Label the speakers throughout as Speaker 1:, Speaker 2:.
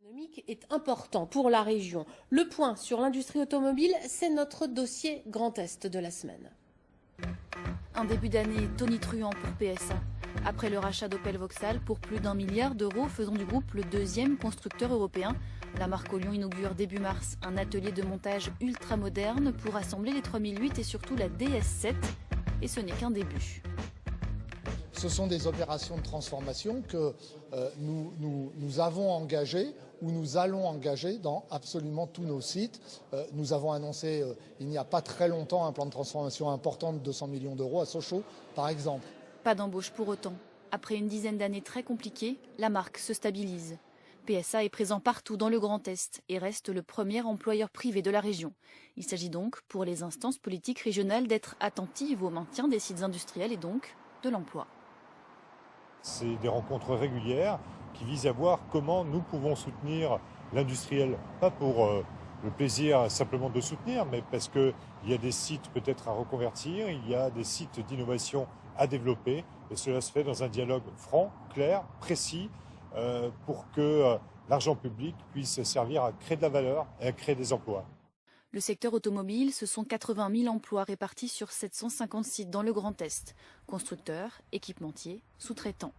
Speaker 1: Économique est important pour la région. Le point sur l'industrie automobile, c'est notre dossier Grand Est de la semaine.
Speaker 2: Un début d'année tonitruant pour PSA. Après le rachat d'Opel Vauxhall pour plus d'1 milliard d'euros, faisant du groupe le deuxième constructeur européen, la marque au Lyon inaugure début mars un atelier de montage ultra moderne pour assembler les 3008 et surtout la DS7. Et ce n'est qu'un début.
Speaker 3: Ce sont des opérations de transformation que nous avons engagées ou nous allons engager dans absolument tous nos sites. Nous avons annoncé il n'y a pas très longtemps un plan de transformation important de 200 millions d'euros à Sochaux, par exemple.
Speaker 2: Pas d'embauche pour autant. Après une dizaine d'années très compliquées, la marque se stabilise. PSA est présent partout dans le Grand Est et reste le premier employeur privé de la région. Il s'agit donc pour les instances politiques régionales d'être attentives au maintien des sites industriels et donc de l'emploi.
Speaker 4: C'est des rencontres régulières qui visent à voir comment nous pouvons soutenir l'industriel, pas pour le plaisir simplement de soutenir, mais parce qu'il y a des sites peut-être à reconvertir, il y a des sites d'innovation à développer, et cela se fait dans un dialogue franc, clair, précis, pour que l'argent public puisse servir à créer de la valeur et à créer des emplois.
Speaker 2: Le secteur automobile, ce sont 80 000 emplois répartis sur 750 sites dans le Grand Est. Constructeurs, équipementiers, sous-traitants.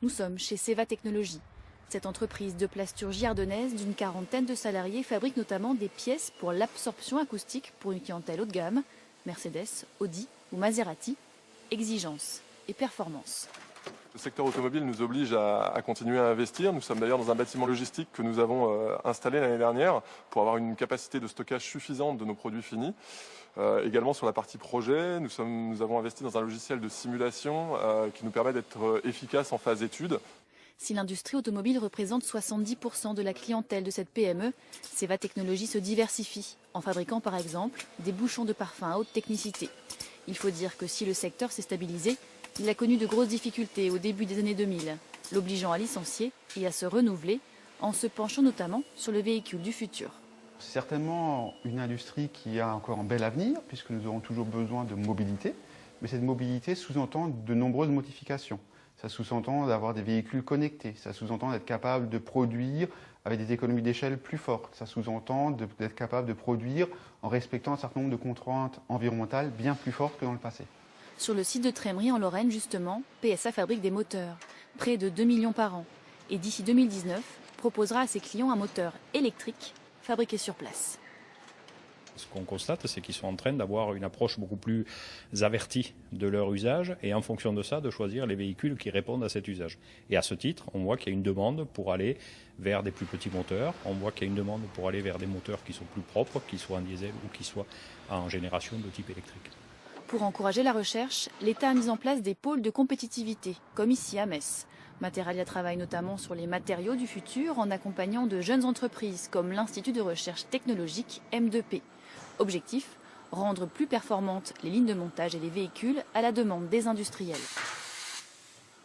Speaker 2: Nous sommes chez Seva Technologies. Cette entreprise de plasturgie ardennaise d'une quarantaine de salariés fabrique notamment des pièces pour l'absorption acoustique pour une clientèle haut de gamme, Mercedes, Audi ou Maserati. Exigence et performance.
Speaker 5: Le secteur automobile nous oblige à continuer à investir. Nous sommes d'ailleurs dans un bâtiment logistique que nous avons installé l'année dernière pour avoir une capacité de stockage suffisante de nos produits finis. Également sur la partie projet, nous avons investi dans un logiciel de simulation qui nous permet d'être efficace en phase d'étude.
Speaker 2: Si l'industrie automobile représente 70% de la clientèle de cette PME, Seva Technologies se diversifie en fabriquant par exemple des bouchons de parfum à haute technicité. Il faut dire que si le secteur s'est stabilisé, il a connu de grosses difficultés au début des années 2000, l'obligeant à licencier et à se renouveler en se penchant notamment sur le véhicule du futur.
Speaker 6: C'est certainement une industrie qui a encore un bel avenir puisque nous aurons toujours besoin de mobilité, mais cette mobilité sous-entend de nombreuses modifications. Ça sous-entend d'avoir des véhicules connectés, ça sous-entend d'être capable de produire avec des économies d'échelle plus fortes, ça sous-entend d'être capable de produire en respectant un certain nombre de contraintes environnementales bien plus fortes que dans le passé.
Speaker 2: Sur le site de Trémery en Lorraine, justement, PSA fabrique des moteurs, près de 2 millions par an. Et d'ici 2019, proposera à ses clients un moteur électrique fabriqué sur place.
Speaker 7: Ce qu'on constate, c'est qu'ils sont en train d'avoir une approche beaucoup plus avertie de leur usage et en fonction de ça, de choisir les véhicules qui répondent à cet usage. Et à ce titre, on voit qu'il y a une demande pour aller vers des plus petits moteurs, on voit qu'il y a une demande pour aller vers des moteurs qui sont plus propres, qu'ils soient en diesel ou qui soient en génération de type électrique.
Speaker 2: Pour encourager la recherche, l'État a mis en place des pôles de compétitivité, comme ici à Metz. Materialia travaille notamment sur les matériaux du futur en accompagnant de jeunes entreprises comme l'Institut de recherche technologique M2P. Objectif, rendre plus performantes les lignes de montage et les véhicules à la demande des industriels.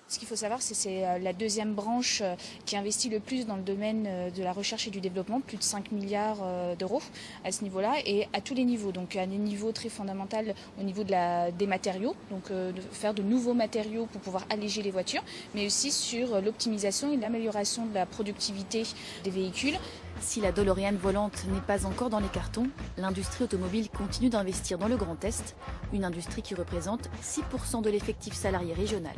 Speaker 8: Ce qu'il faut savoir, c'est que c'est la deuxième branche qui investit le plus dans le domaine de la recherche et du développement, plus de 5 milliards d'euros à ce niveau-là et à tous les niveaux. Donc à des niveaux très fondamentaux au niveau des matériaux, donc de faire de nouveaux matériaux pour pouvoir alléger les voitures, mais aussi sur l'optimisation et l'amélioration de la productivité des véhicules.
Speaker 2: Si la DeLorean volante n'est pas encore dans les cartons, l'industrie automobile continue d'investir dans le Grand Est, une industrie qui représente 6% de l'effectif salarié régional.